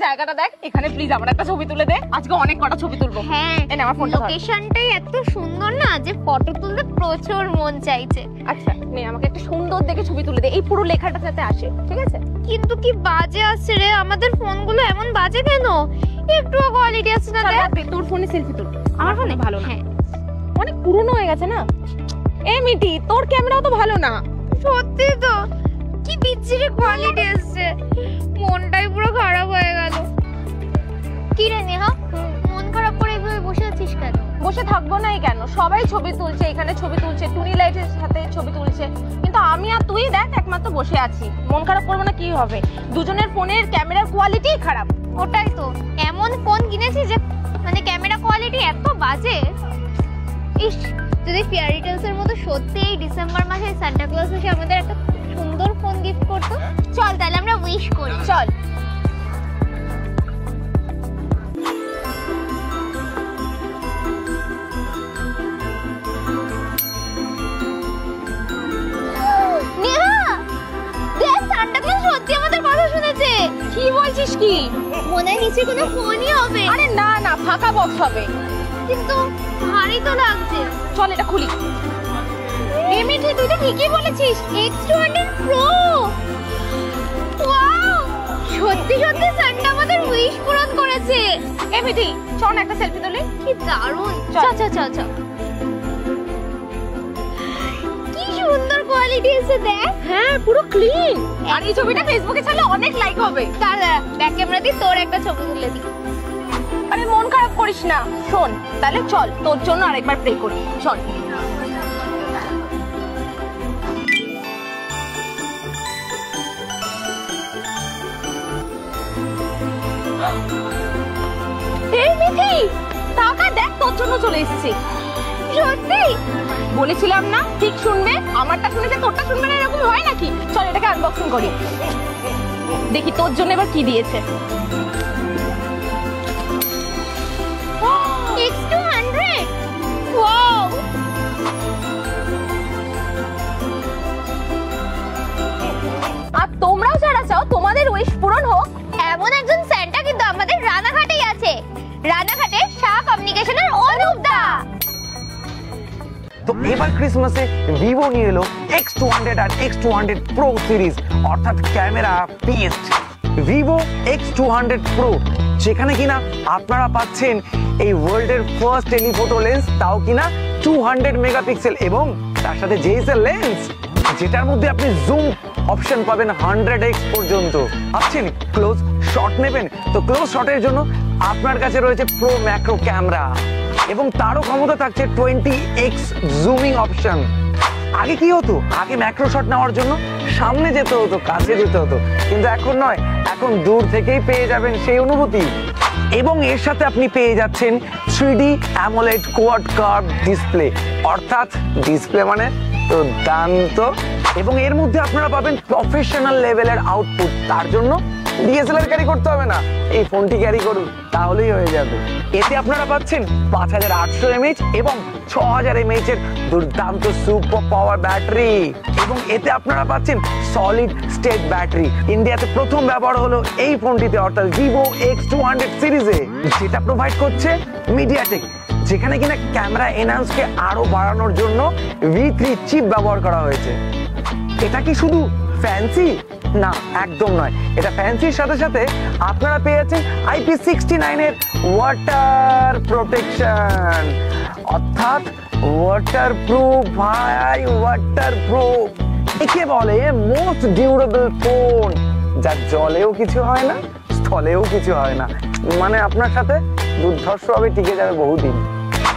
জায়গাটা দেখ, এখানে প্লিজ আমার একটা ছবি তুলে দে, আজকে অনেক কটা ছবি তুলবো। হ্যাঁ, এনে আমার ফোনটা ধর। লোকেশনটাই এত সুন্দর না যে ফটো তুলতে প্রচুর মন চাইছে। আচ্ছা নে, আমাকে একটা সুন্দর দেখে ছবি তুলে দে, এই পুরো লেখাটা যাতে আসে, ঠিক আছে? কিন্তু কি বাজে আসছে রে, আমাদের ফোনগুলো এমন বাজে কেন? একটু কোয়ালিটি আছে না দেখ। তোর ফোনে সেলফি তুল, আমার ফোনে ভালো না, হ্যাঁ অনেক পুরনো হয়ে গেছে না। এ মিটি, তোর ক্যামেরাও তো ভালো না। সত্যি তো, কি বিচ্ছিরি কোয়ালিটি আসছে, মনটাই পুরো খারাপ হয়ে গেল। কি রে নেহা, মন খারাপ করে এইভাবে বসে আছিস কেন? বসে থাকবো না কেন, সবাই ছবি তুলছে, এখানে ছবি তুলছে, টুনি লাইটের সাথে ছবি তুলছে, কিন্তু আমি আর তুই দেখ একমাত্র বসে আছি। মন খারাপ করবো না কি হবে, দুজনের ফোনের ক্যামেরার কোয়ালিটি খারাপ। ওটাই তো, এমন ফোন কিনেছি যে মানে ক্যামেরা কোয়ালিটি এত বাজে। ইস, যদি ফেয়ারি টেলস এর মতো সত্যি এই ডিসেম্বর মাসে সান্টা ক্লজ এসে আমাদের একটা সুন্দর ফোন গিফট করতো। চল তাহলে আমরা উইশ করি, চল। নেহা দেখ, সান্টা ক্লজ সত্যি আমাদের কথা শুনেছে। কি বলছিস কি? মনে হয় নিচে কোনো ফোনই হবে। আরে না না, ফাঁকা বক্স হবে। কিন্তু ভারী তো লাগছে। চল এটা খুলি। এই মিঠি, তুই তো ঠিকই বলেছিস, X200 Pro। ওয়াও, সত্যি সত্যি সান্টা আমাদের উইশ পূরণ করেছে। এ মিঠি, চল একটা সেলফি তুলি। কি দারুণ, চল। চল চল চল চল। কি সুন্দর কোয়ালিটি আছে দেখ। হ্যাঁ, পুরো ক্লিন। আর এই ছবিটা ফেসবুকে ছাড়লে অনেক লাইক হবে। দাঁড়া, ব্যাক ক্যামেরা দিয়ে তোর একটা ছবি তুলে দিই। আরে মন খারাপ করিস না, শোন তাহলে চল তোর জন্য আরেকবার প্রে করি, চল। এই মিঠি, টাকা দেখ, তোর জন্য চলে এসেছি। সত্যি বলেছিলাম না ঠিক শুনবে, আমারটা শুনেছে তোরটা শুনবে না, এরকম হয় নাকি? চল এটাকে আনবক্সিং করি, দেখি তোর জন্য এবার কি দিয়েছে। X200, wow. আর তোমরাও যারা চাও তোমাদের উইশ পূরণ হোক, এমন একজন সান্টা কিন্তু আমাদের রানাঘাটেই আছে, রানাঘাটের শাহ কমিউনিকেশনের অনুপ দা। তো এবার ক্রিসমাসে ভিভো নিয়ে এলো X200 আর X200 Pro সিরিজ, অর্থাৎ camera best Vivo X200 Pro, যেখানে কিনা আপনারা পাচ্ছেন এই ওয়ার্ল্ডের ফার্স্ট টেলিফোটো লেন্স, তাও কিনা 200 মেগাপিক্সেল, এবং তার সাথে জেএসএল লেন্স, যেটার মধ্যে আপনি জুম অপশন পাবেন 100x পর্যন্ত। ভাবছেন ক্লোজ শট নেবেন, তো ক্লোজ শটের জন্য আপনার কাছে রয়েছে প্রো ম্যাক্রো ক্যামেরা, এবং তারও ক্ষমতা থাকছে 20x জুমিং অপশন। আগে কি হতো, আগে ম্যাক্রো শট নেওয়ার জন্য সামনে যেতে হতো, কাছে যেতে হতো, কিন্তু এখন নয়, এখন দূর থেকেই পেয়ে যাবেন সেই অনুভূতি। এবং এর সাথে আপনি পেয়ে যাচ্ছেন 3D AMOLED quad curve display, অর্থাৎ ডিসপ্লে মানে দুর্দান্ত, এবং এর মধ্যে আপনারা পাবেন প্রফেশনাল লেভেলের আউটপুট। তার জন্য ডিএসএলআর ক্যারি করতে হবে না, এই ফোনটি ক্যারি করুন তাহলেই হয়ে যাবে। এতে আপনারা পাচ্ছেন 5800 mAh এবং 6000 mAh এর দুর্দান্ত সুপার পাওয়ার ব্যাটারি, এবং এতে আপনারা পাচ্ছেন সলিড স্টেট ব্যাটারি। ইন্ডিয়াতে প্রথম ব্যবহার হলো এই ফোনটিতে, অর্থাৎ ভিভো X200 সিরিজে, যেটা প্রোভাইড করছে মিডিয়াটেক, যেখানে কিনা ক্যামেরা এনহান্সকে আরো বাড়ানোর জন্য V3 চিপ ব্যবহার করা হয়েছে। এটা কি শুধু ফ্যান্সি? না, একদম নয়। এটা ফ্যান্সির সাথে সাথে আপনারা পেয়ে যাচ্ছেন IP69 এর ওয়াটার প্রোটেকশন, অর্থাৎ ওয়াটার প্রুফ। ভাই, ওয়াটার প্রুফ একে বলে মোস্ট ডিউরেবল ফোন, যা জলেও কিছু হয় না, স্থলেও কিছু হয় না, মানে আপনার সাথে দুর্ধর্ষভাবে টিকে যাবে বহুদিন।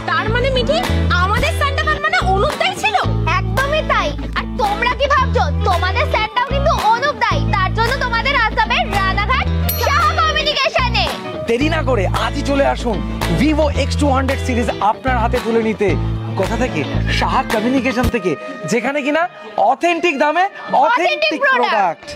তার মানে মিঠি, আমাদের সান্টা মানে অনুপ দাই ছিল? একদমই তাই। আর তোমরা কি ভাবছো তোমাদের সান্টাও কিন্তু অনুপ দাই, তার জন্য তোমাদের আসতে হবে রানাঘাট শাহ কমিউনিকেশনে। দেরি না করে আজই চলে আসুন ভিভো X200 সিরিজ আপনার হাতে তুলে নিতে। কোথা থেকে? শাহ কমিউনিকেশন থেকে, যেখানে কিনা অথেন্টিক দামে অথেন্টিক প্রোডাক্ট।